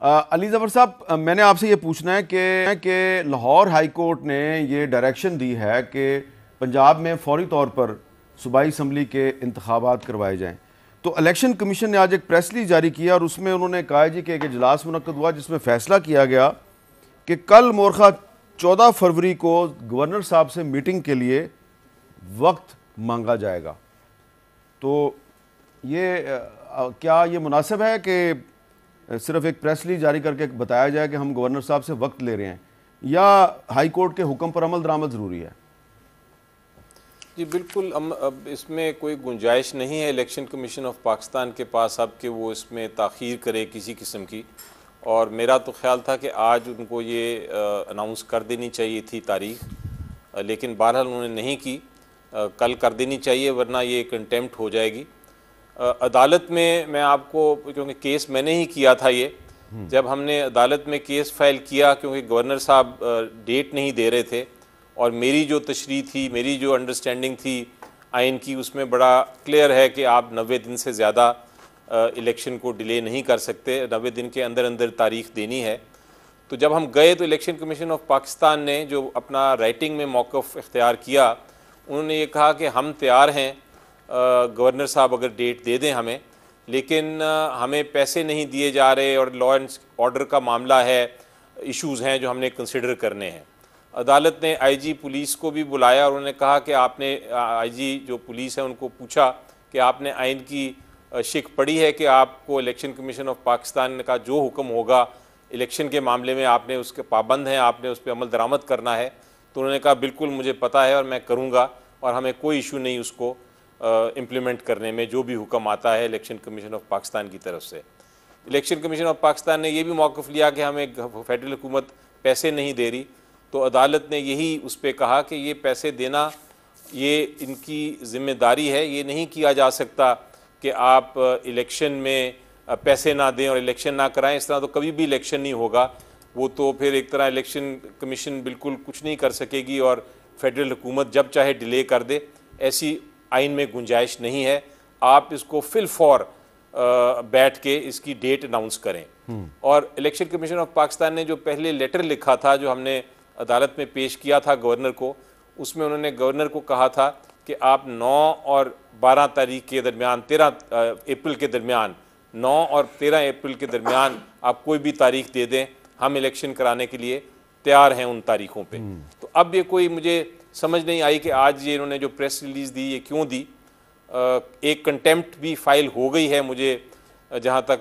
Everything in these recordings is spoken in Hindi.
अली ज़फ़र साहब, मैंने आपसे ये पूछना है कि लाहौर हाई कोर्ट ने ये डायरेक्शन दी है कि पंजाब में फौरी तौर पर सूबाई असम्बली के इंतखाबात करवाए जाएँ। तो इलेक्शन कमीशन ने आज एक प्रेस रिलीज जारी किया और उसमें उन्होंने कहा जी कि एक इजलास मुनक्कद हुआ जिसमें फ़ैसला किया गया कि कल मोरखा 14 फरवरी को गवर्नर साहब से मीटिंग के लिए वक्त मांगा जाएगा। तो ये क्या ये मुनासिब है कि सिर्फ एक प्रेस रिलीज जारी करके बताया जाए कि हम गवर्नर साहब से वक्त ले रहे हैं, या हाई कोर्ट के हुक्म पर अमल दरामद ज़रूरी है? जी बिल्कुल, अब इसमें कोई गुंजाइश नहीं है इलेक्शन कमीशन ऑफ पाकिस्तान के पास अब कि वो इसमें ताख़ीर करे किसी किस्म की। और मेरा तो ख्याल था कि आज उनको ये अनाउंस कर देनी चाहिए थी तारीख, लेकिन बहरहाल उन्होंने नहीं की। कल कर देनी चाहिए वरना ये कंटेम्प्ट हो जाएगी अदालत में। मैं आपको, क्योंकि केस मैंने ही किया था ये, जब हमने अदालत में केस फाइल किया, क्योंकि गवर्नर साहब डेट नहीं दे रहे थे और मेरी जो तशरीह थी, मेरी जो अंडरस्टैंडिंग थी आइन की, उसमें बड़ा क्लियर है कि आप 90 दिन से ज़्यादा इलेक्शन को डिले नहीं कर सकते, 90 दिन के अंदर अंदर तारीख देनी है। तो जब हम गए तो इलेक्शन कमीशन ऑफ पाकिस्तान ने जो अपना राइटिंग में मौक़िफ़ इख्तियार किया, उन्होंने ये कहा कि हम तैयार हैं, गवर्नर साहब अगर डेट दे दें हमें, लेकिन हमें पैसे नहीं दिए जा रहे और लॉ एंड ऑर्डर का मामला है, इश्यूज़ हैं जो हमने कंसिडर करने हैं। अदालत ने आईजी पुलिस को भी बुलाया और उन्होंने कहा कि आपने, आईजी जो पुलिस है उनको पूछा कि आपने आइन की शिक पढ़ी है कि आपको इलेक्शन कमीशन ऑफ पाकिस्तान का जो हुक्म होगा इलेक्शन के मामले में आपने उसके पाबंद हैं, आपने उस पर अमल दरामद करना है। तो उन्होंने कहा बिल्कुल मुझे पता है और मैं करूँगा और हमें कोई इशू नहीं उसको इम्प्लीमेंट करने में, जो भी हुक्म आता है इलेक्शन कमीशन ऑफ पाकिस्तान की तरफ से। इलेक्शन कमीशन ऑफ पाकिस्तान ने यह भी मौक़िफ़ लिया कि हमें फेडरल हुकूमत पैसे नहीं दे रही, तो अदालत ने यही उस पर कहा कि ये पैसे देना ये इनकी ज़िम्मेदारी है, ये नहीं किया जा सकता कि आप इलेक्शन में पैसे ना दें और इलेक्शन ना कराएं। इस तरह तो कभी भी इलेक्शन नहीं होगा, वो तो फिर एक तरह इलेक्शन कमीशन बिल्कुल कुछ नहीं कर सकेगी और फेडरल हुकूमत जब चाहे डिले कर दे, ऐसी आइन में गुंजाइश नहीं है। आप इसको फिल फॉर बैठ के इसकी डेट अनाउंस करें। और इलेक्शन कमीशन ऑफ पाकिस्तान ने जो पहले लेटर लिखा था जो हमने अदालत में पेश किया था गवर्नर को, उसमें उन्होंने गवर्नर को कहा था कि आप 9 और 12 तारीख के दरमियान, 13 अप्रैल के दरमियान, 9 और 13 अप्रैल के दरमियान आप कोई भी तारीख दे दें, हम इलेक्शन कराने के लिए तैयार हैं उन तारीखों पे। तो अब ये कोई मुझे समझ नहीं आई कि आज ये इन्होंने जो प्रेस रिलीज़ दी ये क्यों दी। एक कंटेम्प्ट भी फाइल हो गई है, मुझे जहाँ तक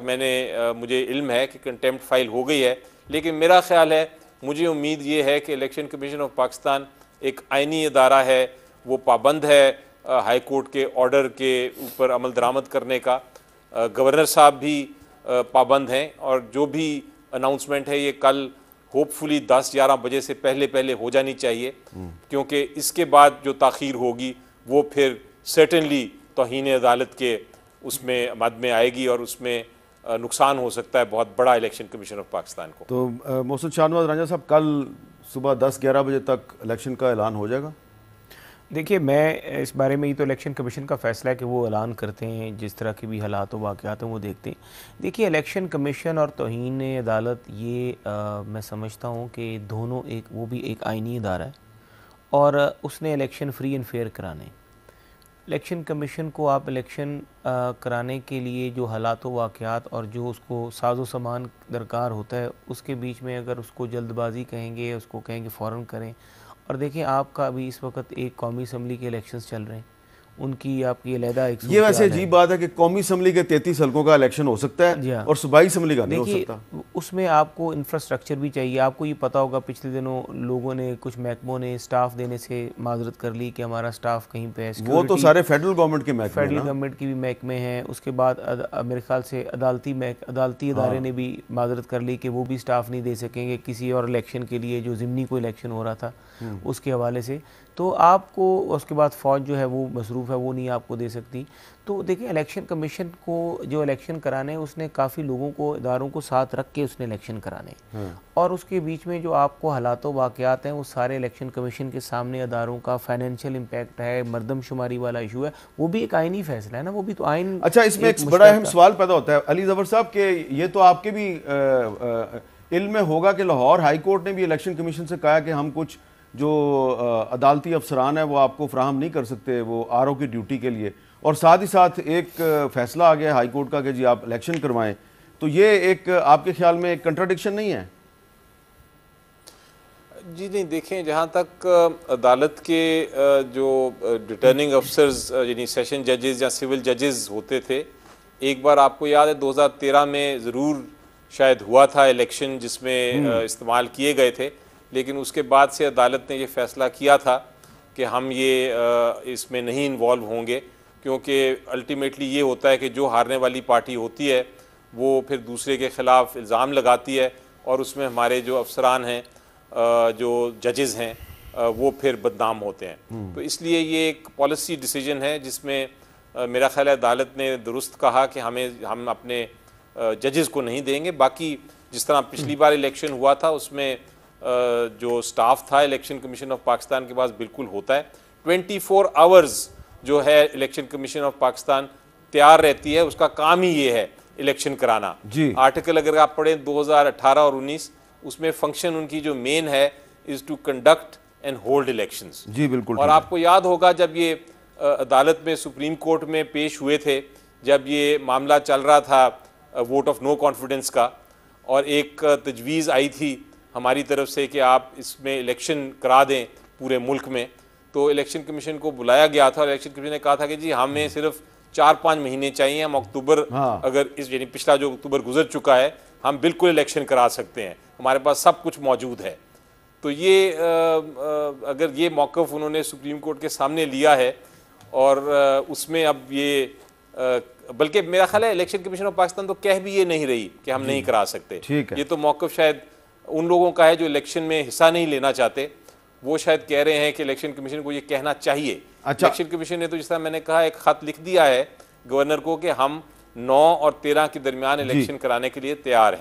मुझे इल्म है कि कंटेम्प्ट फाइल हो गई है, लेकिन मेरा ख्याल है, मुझे उम्मीद ये है कि इलेक्शन कमीशन ऑफ पाकिस्तान एक आइनी इदारा है, वो पाबंद है हाई कोर्ट के ऑर्डर के ऊपर अमल दरामद करने का। गवर्नर साहब भी पाबंद हैं और जो भी अनाउंसमेंट है ये कल होपफुली 10-11 बजे से पहले हो जानी चाहिए, क्योंकि इसके बाद जो ताख़ीर होगी वो फिर सर्टेनली तौहीन अदालत के उसमें मद में आएगी और उसमें नुकसान हो सकता है बहुत बड़ा इलेक्शन कमीशन ऑफ पाकिस्तान को। तो मोहसिन शाहनवाज रांझा साहब, कल सुबह 10-11 बजे तक इलेक्शन का ऐलान हो जाएगा? देखिए, मैं इस बारे में, ये तो इलेक्शन कमीशन का फ़ैसला है कि वो ऐलान करते हैं, जिस तरह के भी हालात व वाक़यात हैं वो देखते हैं। देखिए, इलेक्शन कमीशन और तौहीन अदालत ये मैं समझता हूँ कि दोनों वो भी एक आइनी इदारा है और उसने इलेक्शन फ्री एंड फेयर कराने। इलेक्शन कमीशन को आप इलेक्शन कराने के लिए जो हालात व वाक़यात और जो उसको साजो सामान दरकार होता है, उसके बीच में अगर उसको जल्दबाजी कहेंगे, उसको कहेंगे फ़ौरन करें। और देखिए, आपका अभी इस वक्त एक कौमी असम्बली के इलेक्शंस चल रहे हैं, उनकी आपकी अलहदा एक, ये वैसे अजीब बात है कि कौमी असम्बली के 33 हल्कों का इलेक्शन हो सकता है और सूबाई असम्बली का नहीं हो सकता। उसमें आपको इंफ्रास्ट्रक्चर भी चाहिए। आपको ये पता होगा पिछले दिनों लोगों ने, कुछ महकमों ने स्टाफ देने से माजरत कर ली कि हमारा स्टाफ कहीं पे है। वो तो सारे फेडरल गवर्नमेंट के महकमे, फेडरल गवर्नमेंट की भी महकमे हैं। उसके बाद मेरे ख्याल से अदालती इदारे ने भी माजरत कर ली कि वो भी स्टाफ नहीं दे सकेंगे किसी और इलेक्शन के लिए जो ज़िमनी को इलेक्शन हो रहा था उसके हवाले से। तो आपको उसके बाद फ़ौज जो है वो मसरूफ़ है, वो नहीं आपको दे सकती। तो देखिए इलेक्शन कमीशन को जो इलेक्शन कराने उसने काफ़ी लोगों को, इदारों को साथ रख के उसने इलेक्शन कराने, और उसके बीच में जो आपको हालात वाक़यात हैं वो सारे इलेक्शन कमीशन के सामने इदारों का फाइनेंशियल इम्पैक्ट है, मरदमशुमारी वाला इशू है, वो भी एक आइनी फैसला है ना, वो भी तो आइन। अच्छा, इसमें एक बड़ा अहम सवाल पैदा होता है अली ज़फ़र साहब के, ये तो आपके भी इल्म में होगा कि लाहौर हाई कोर्ट ने भी इलेक्शन कमीशन से कहा कि हम कुछ जो अदालती अफसरान है वो आपको फ्राहम नहीं कर सकते वो आरओ की ड्यूटी के लिए, और साथ ही साथ एक फैसला आ गया हाई कोर्ट का कि जी आप इलेक्शन करवाएं। तो ये एक आपके ख्याल में एक कंट्राडिक्शन नहीं है? जी नहीं, देखें, जहाँ तक अदालत के जो रिटर्निंग अफसर्स यानी सेशन जजेस या सिविल जजेस होते थे, एक बार आपको याद है 2013 में ज़रूर शायद हुआ था इलेक्शन जिसमें इस्तेमाल किए गए थे, लेकिन उसके बाद से अदालत ने ये फ़ैसला किया था कि हम ये इसमें नहीं इन्वॉल्व होंगे, क्योंकि अल्टीमेटली ये होता है कि जो हारने वाली पार्टी होती है वो फिर दूसरे के ख़िलाफ़ इल्ज़ाम लगाती है, और उसमें हमारे जो अफसरान हैं, जो जजेस हैं, वो फिर बदनाम होते हैं। तो इसलिए ये एक पॉलिसी डिसीजन है जिसमें मेरा ख्याल है अदालत ने दुरुस्त कहा कि हम अपने जजेस को नहीं देंगे। बाकी जिस तरह पिछली बार इलेक्शन हुआ था उसमें जो स्टाफ था इलेक्शन कमीशन ऑफ पाकिस्तान के पास बिल्कुल होता है, 24 आवर्स जो है इलेक्शन कमीशन ऑफ पाकिस्तान तैयार रहती है, उसका काम ही ये है इलेक्शन कराना। आर्टिकल अगर आप पढ़ें 2018 और 19, उसमें फंक्शन उनकी जो मेन है is to conduct and hold elections. जी बिल्कुल। और आपको याद होगा जब ये अदालत में सुप्रीम कोर्ट में पेश हुए थे, जब ये मामला चल रहा था वोट ऑफ नो कॉन्फिडेंस का, और एक तजवीज़ आई थी हमारी तरफ से कि आप इसमें इलेक्शन करा दें पूरे मुल्क में, तो इलेक्शन कमीशन को बुलाया गया था और इलेक्शन कमीशन ने कहा था कि जी हमें सिर्फ 4-5 महीने चाहिए, हम अक्टूबर अगर इस यानी पिछला जो अक्टूबर गुजर चुका है हम बिल्कुल इलेक्शन करा सकते हैं, हमारे पास सब कुछ मौजूद है। तो ये अगर ये मौक़िफ़ उन्होंने सुप्रीम कोर्ट के सामने लिया है और उसमें अब ये बल्कि मेरा ख्याल है इलेक्शन कमीशन ऑफ पाकिस्तान तो कह भी ये नहीं रही कि हम नहीं करा सकते। ये तो मौक़िफ़ शायद उन लोगों का है जो इलेक्शन में हिस्सा नहीं लेना चाहते, वो शायद कह रहे हैं कि इलेक्शन कमीशन को ये कहना चाहिए। अच्छा। इलेक्शन कमीशन ने तो जिस तरह मैंने कहा एक ख़त लिख दिया है गवर्नर को कि हम 9 और 13 के दरमियान इलेक्शन कराने के लिए तैयार हैं।